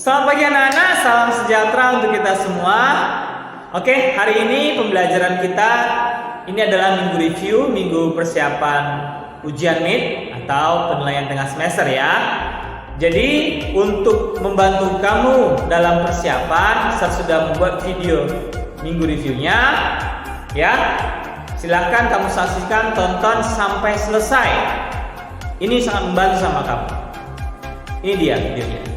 Selamat pagi anak-anak, salam sejahtera untuk kita semua. Oke, hari ini pembelajaran kita ini adalah minggu review, minggu persiapan ujian mid atau penilaian tengah semester ya. Jadi untuk membantu kamu dalam persiapan, saya sudah membuat video minggu reviewnya ya. Silahkan kamu saksikan, tonton sampai selesai. Ini sangat membantu sama kamu. Ini dia videonya.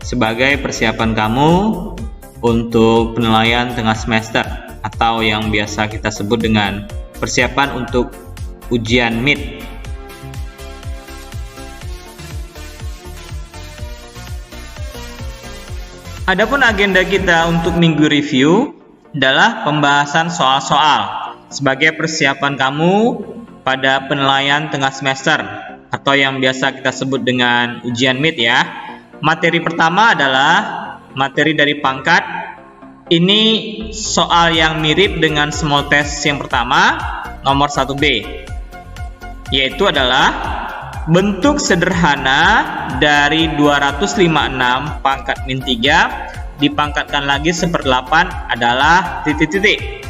Sebagai persiapan kamu untuk penilaian tengah semester atau yang biasa kita sebut dengan persiapan untuk ujian mid. Adapun agenda kita untuk minggu review adalah pembahasan soal-soal sebagai persiapan kamu pada penilaian tengah semester atau yang biasa kita sebut dengan ujian mid ya. Materi pertama adalah materi dari pangkat. Ini soal yang mirip dengan small test yang pertama, nomor 1B, yaitu adalah bentuk sederhana dari 256 pangkat min 3 dipangkatkan lagi 1/8 adalah titik-titik.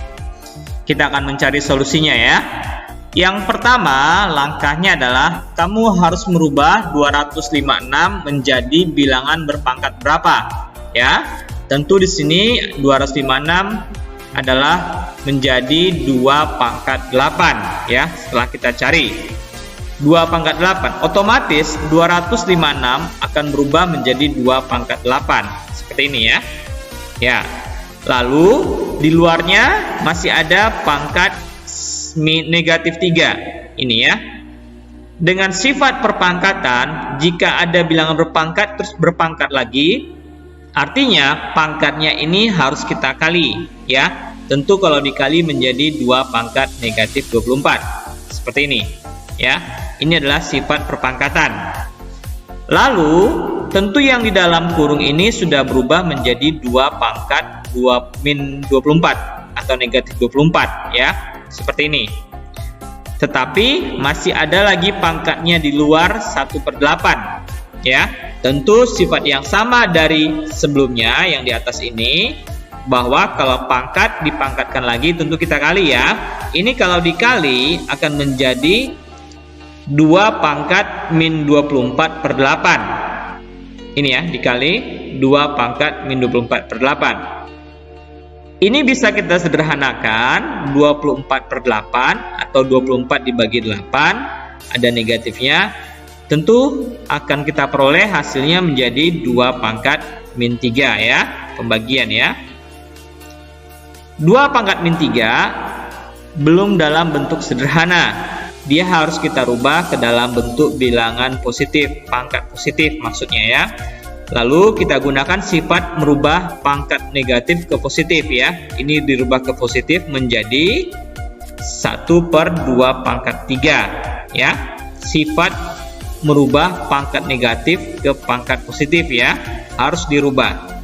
Kita akan mencari solusinya ya. Yang pertama, langkahnya adalah kamu harus merubah 256 menjadi bilangan berpangkat berapa, ya. Tentu di sini 256 adalah menjadi 2 pangkat 8, ya. Setelah kita cari 2 pangkat 8, otomatis 256 akan berubah menjadi 2 pangkat 8. Seperti ini ya. Ya. Lalu di luarnya masih ada pangkat negatif 3 ini ya. Dengan sifat perpangkatan, jika ada bilangan berpangkat terus berpangkat lagi, artinya pangkatnya ini harus kita kali ya. Tentu kalau dikali menjadi 2 pangkat negatif 24 seperti ini ya. Ini adalah sifat perpangkatan. Lalu tentu yang di dalam kurung ini sudah berubah menjadi 2 pangkat 2 min 24 atau negatif 24 ya. Seperti ini. Tetapi masih ada lagi pangkatnya di luar 1/8 ya. Tentu sifat yang sama dari sebelumnya yang di atas ini, bahwa kalau pangkat dipangkatkan lagi tentu kita kali ya. Ini kalau dikali akan menjadi 2 pangkat min 24/8. Ini ya, dikali 2 pangkat min 24/8. Ini bisa kita sederhanakan 24/8 atau 24 dibagi 8, ada negatifnya. Tentu akan kita peroleh hasilnya menjadi 2 pangkat min 3 ya, pembagian ya. 2 pangkat min 3 belum dalam bentuk sederhana. Dia harus kita rubah ke dalam bentuk bilangan positif, pangkat positif maksudnya ya. Lalu kita gunakan sifat merubah pangkat negatif ke positif ya. Ini dirubah ke positif menjadi 1/2 pangkat 3 ya. Sifat merubah pangkat negatif ke pangkat positif ya, harus dirubah.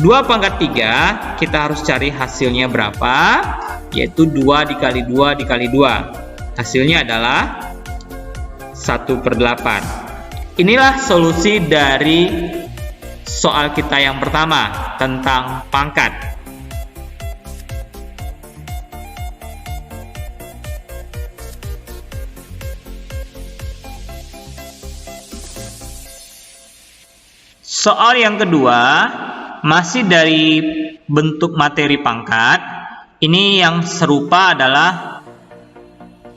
2 pangkat 3 kita harus cari hasilnya berapa, yaitu 2 dikali 2 dikali 2. Hasilnya adalah 1/8. Inilah solusi dari soal kita yang pertama tentang pangkat. Soal yang kedua masih dari bentuk materi pangkat. Ini yang serupa adalah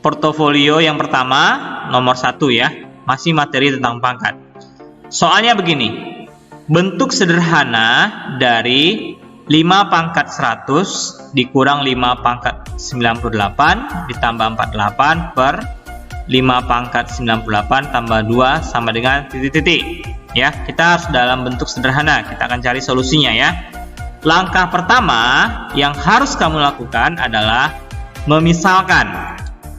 portofolio yang pertama nomor 1 ya. Masih materi tentang pangkat. Soalnya begini. Bentuk sederhana dari 5 pangkat 100 dikurang 5 pangkat 98 ditambah 48 per 5 pangkat 98 tambah 2 sama dengan titik-titik. Ya, kita harus dalam bentuk sederhana. Kita akan cari solusinya ya. Langkah pertama yang harus kamu lakukan adalah memisalkan.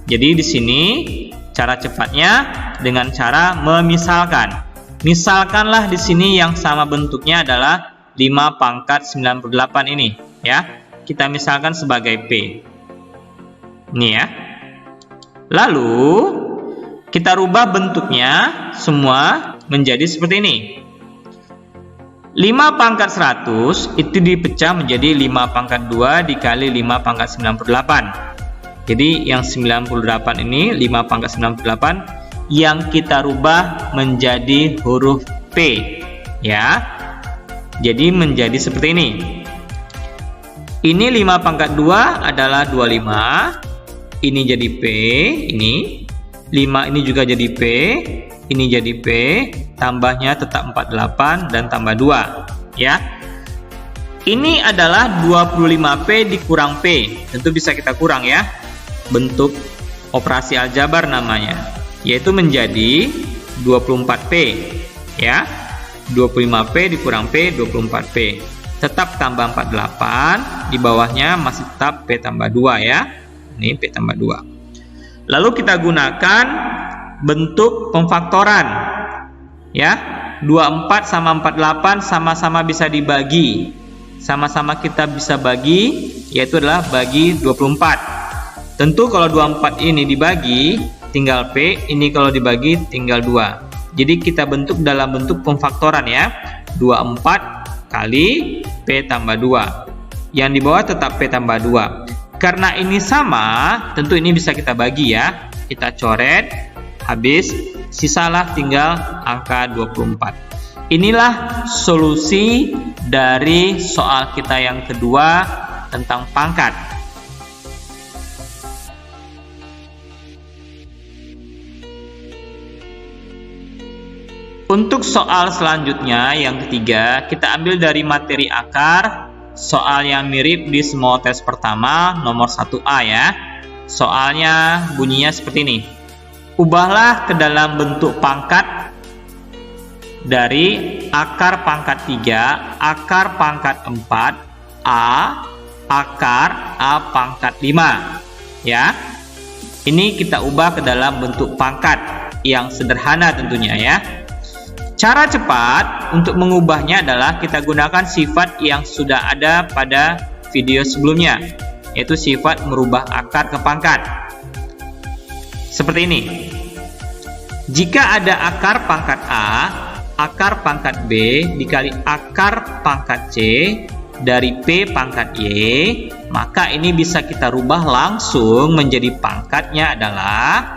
Jadi di sini cara cepatnya dengan cara memisalkan. Misalkanlah di sini yang sama bentuknya adalah 5 pangkat 98 ini ya. Kita misalkan sebagai P. Ini ya. Lalu kita rubah bentuknya semua menjadi seperti ini. 5 pangkat 100 itu dipecah menjadi 5 pangkat 2 dikali 5 pangkat 98. Jadi yang 98 ini 5 pangkat 98 yang kita rubah menjadi huruf P, ya. Jadi menjadi seperti ini. Ini 5 pangkat 2 adalah 25. Ini jadi P, ini 5 ini juga jadi P, ini jadi P, tambahnya tetap 48 dan tambah 2, ya. Ini adalah 25P dikurang P. Tentu bisa kita kurang, ya. Bentuk operasi aljabar namanya, yaitu menjadi 24P, ya. 25P dikurang P, 24P. Tetap tambah 48, di bawahnya masih tetap P tambah 2, ya. Ini P tambah 2. Lalu kita gunakan bentuk pemfaktoran, ya. 24 sama 48 sama-sama bisa dibagi. Sama-sama kita bisa bagi, yaitu adalah bagi 24. Tentu kalau 24 ini dibagi tinggal P, ini kalau dibagi tinggal 2. Jadi kita bentuk dalam bentuk pemfaktoran, ya. 24 kali P tambah 2. Yang di bawah tetap P tambah 2. Karena ini sama, tentu ini bisa kita bagi, ya. Kita coret, habis, sisalah tinggal angka 24. Inilah solusi dari soal kita yang kedua tentang pangkat. Untuk soal selanjutnya yang ketiga, kita ambil dari materi akar. Soal yang mirip di semua tes pertama, nomor 1A, ya. Soalnya bunyinya seperti ini. Ubahlah ke dalam bentuk pangkat dari akar pangkat 3, akar pangkat 4, A, akar A pangkat 5. Ya. Ini kita ubah ke dalam bentuk pangkat yang sederhana tentunya, ya. Cara cepat untuk mengubahnya adalah kita gunakan sifat yang sudah ada pada video sebelumnya, yaitu sifat merubah akar ke pangkat. Seperti ini. Jika ada akar pangkat A, akar pangkat B dikali akar pangkat C dari P pangkat Y, maka ini bisa kita rubah langsung menjadi pangkatnya adalah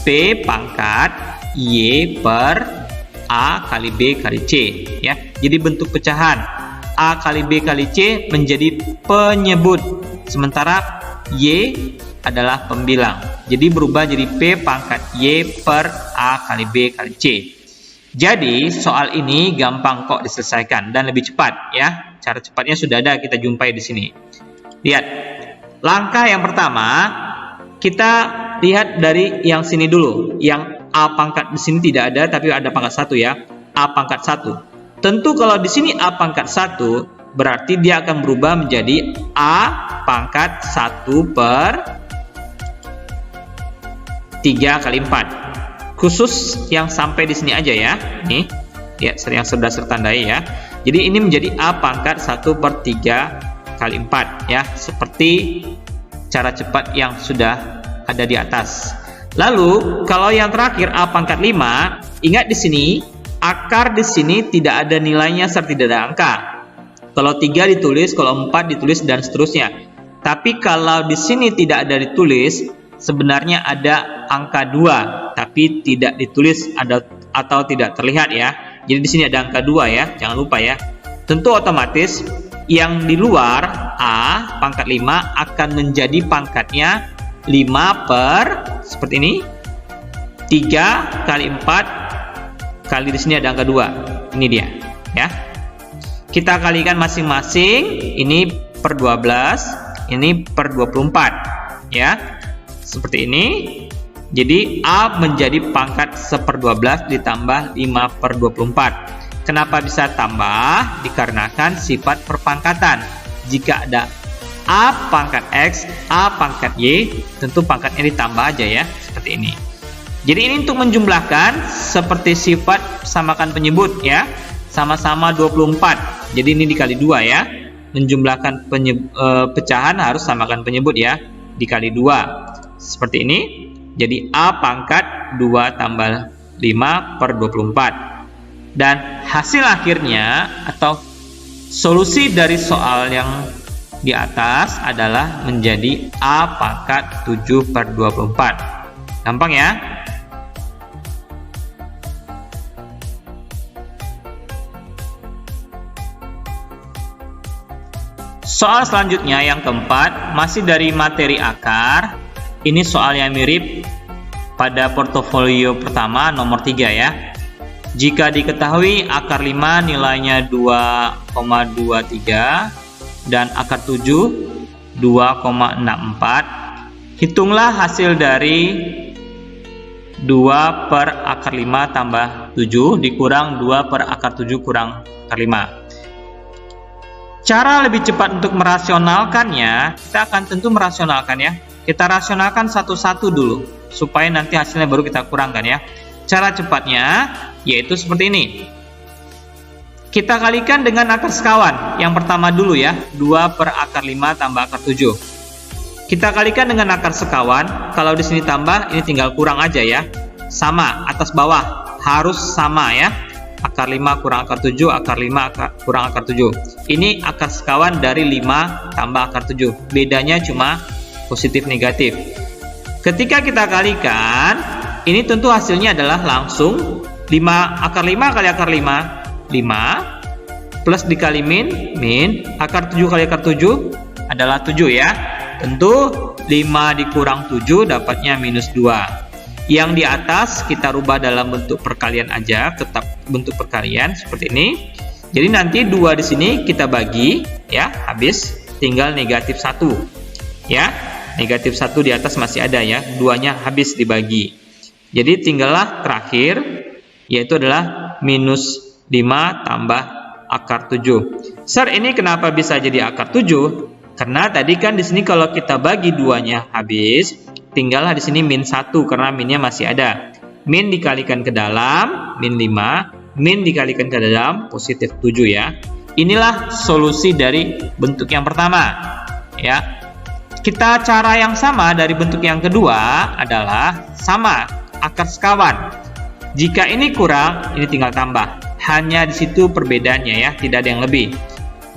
P pangkat Y per A kali B kali C, ya. Jadi bentuk pecahan A kali B kali C menjadi penyebut, sementara Y adalah pembilang. Jadi berubah jadi P pangkat Y per A kali B kali C. Jadi soal ini gampang kok diselesaikan dan lebih cepat, ya. Cara cepatnya sudah ada, kita jumpai di sini. Lihat. Langkah yang pertama, kita lihat dari yang sini dulu. Yang A pangkat di sini tidak ada, tapi ada pangkat 1, ya. A pangkat 1. Tentu kalau di sini A pangkat 1, berarti dia akan berubah menjadi A pangkat 1 per 3 kali 4. Khusus yang sampai di sini aja, ya. Nih, ya, yang sudah tertandai, ya. Jadi ini menjadi A pangkat 1 per 3 kali 4, ya. Seperti cara cepat yang sudah ada di atas. Lalu, kalau yang terakhir A pangkat 5, ingat di sini, akar di sini tidak ada nilainya serta tidak ada angka. Kalau 3 ditulis, kalau 4 ditulis, dan seterusnya. Tapi kalau di sini tidak ada ditulis, sebenarnya ada angka 2, tapi tidak ditulis atau tidak terlihat, ya. Jadi di sini ada angka 2, ya, jangan lupa, ya. Tentu otomatis yang di luar A pangkat 5 akan menjadi pangkatnya 5 per seperti ini, 3 kali 4 kali di sini ada angka 2. Ini dia, ya. Kita kalikan masing-masing, ini per 12, ini per 24, ya. Seperti ini. Jadi A menjadi pangkat 1/12 ditambah 5 per 24. Kenapa bisa tambah? Dikarenakan sifat perpangkatan. Jika ada A pangkat X, A pangkat Y, tentu pangkatnya ditambah aja, ya, seperti ini. Jadi ini untuk menjumlahkan seperti sifat samakan penyebut, ya. Sama-sama 24. Jadi ini dikali 2, ya. Menjumlahkan pecahan harus samakan penyebut, ya. Dikali 2. Seperti ini. Jadi A pangkat 2 tambah 5 per 24. Dan hasil akhirnya atau solusi dari soal yang di atas adalah menjadi A pangkat 7/24. Gampang ya? Soal selanjutnya yang keempat, masih dari materi akar. Ini soal yang mirip pada portofolio pertama nomor 3 ya. Jika diketahui akar 5 nilainya 2,23 dan akar 7 2,64, hitunglah hasil dari 2 per akar 5 tambah 7 dikurang 2 per akar 7 kurang akar 5. Cara lebih cepat untuk merasionalkannya, kita akan tentu merasionalkan ya. Kita rasionalkan satu-satu dulu, supaya nanti hasilnya baru kita kurangkan ya. Cara cepatnya yaitu seperti ini. Kita kalikan dengan akar sekawan. Yang pertama dulu ya, 2 per akar 5 tambah akar 7. Kita kalikan dengan akar sekawan. Kalau di sini tambah, ini tinggal kurang aja ya. Sama, atas bawah harus sama ya. Akar 5 kurang akar 7, akar 5 kurang akar 7. Ini akar sekawan dari 5 tambah akar 7. Bedanya cuma positif negatif. Ketika kita kalikan, ini tentu hasilnya adalah langsung 5 akar 5 kali akar 5, 5 plus dikali min, akar 7 kali akar 7 adalah 7 ya. Tentu 5 dikurang 7 dapatnya minus 2. Yang di atas kita rubah dalam bentuk perkalian aja, tetap bentuk perkalian seperti ini. Jadi nanti 2 di sini kita bagi ya, habis tinggal negatif 1. Ya, negatif 1 di atas masih ada ya, 2-nya habis dibagi. Jadi tinggallah terakhir yaitu adalah minus 5 tambah akar 7. Sir, ini kenapa bisa jadi akar 7? Karena tadi kan di sini kalau kita bagi 2-nya habis, tinggallah di sini min 1 karena minnya masih ada. Min dikalikan ke dalam, min 5, min dikalikan ke dalam, positif 7 ya. Inilah solusi dari bentuk yang pertama. Ya. Kita cara yang sama dari bentuk yang kedua adalah sama, akar sekawan. Jika ini kurang, ini tinggal tambah. Hanya di situ perbedaannya ya, tidak ada yang lebih.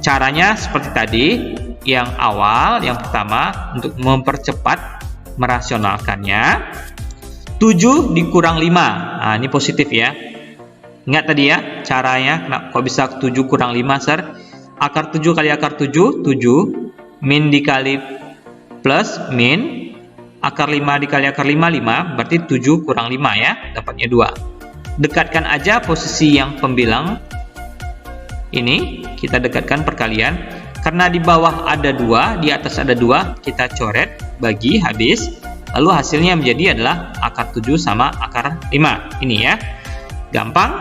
Caranya seperti tadi, yang awal, yang pertama, untuk mempercepat merasionalkannya, 7 dikurang 5. Nah, ini positif ya. Ingat tadi ya, caranya, kok bisa 7 kurang 5, Sir? Akar 7 kali akar 7, 7. Min dikali plus min. Akar 5 dikali akar 5, 5. Berarti 7 kurang 5 ya, dapatnya 2. Dekatkan aja posisi yang pembilang. Ini, kita dekatkan perkalian. Karena di bawah ada 2, di atas ada 2, kita coret, bagi, habis. Lalu hasilnya menjadi adalah akar 7 sama akar 5. Ini ya. Gampang,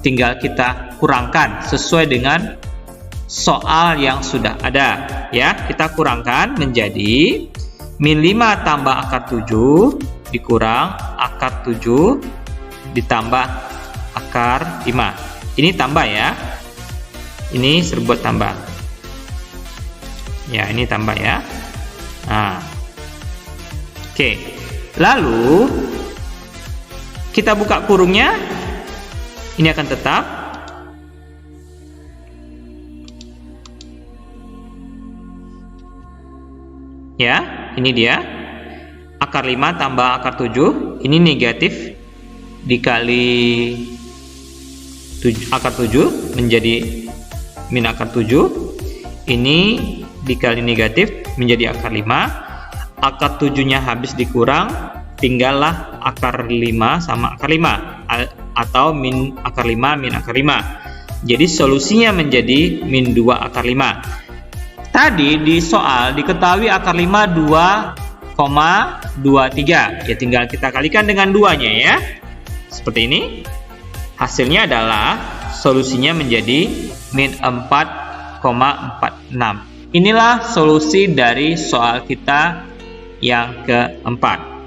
tinggal kita kurangkan sesuai dengan soal yang sudah ada. Ya, kita kurangkan menjadi min 5 tambah akar 7 dikurang akar 7 ditambah akar 5. Ini tambah ya. Ini serbuat tambah. Ya, ini tambah ya. Nah. Oke. Lalu kita buka kurungnya. Ini akan tetap. Ya, ini dia. Akar 5 tambah akar 7. Ini negatif dikali akar 7 menjadi min akar 7. Ini dikali negatif menjadi akar 5. Akar 7-nya habis dikurang, tinggallah akar 5 sama akar 5 atau min akar 5 min akar 5. Jadi solusinya menjadi min 2 akar 5. Tadi di soal diketahui akar 5 2,23. Ya tinggal kita kalikan dengan 2-nya ya. Seperti ini. Hasilnya adalah solusinya menjadi min 4,46. Inilah solusi dari soal kita yang keempat.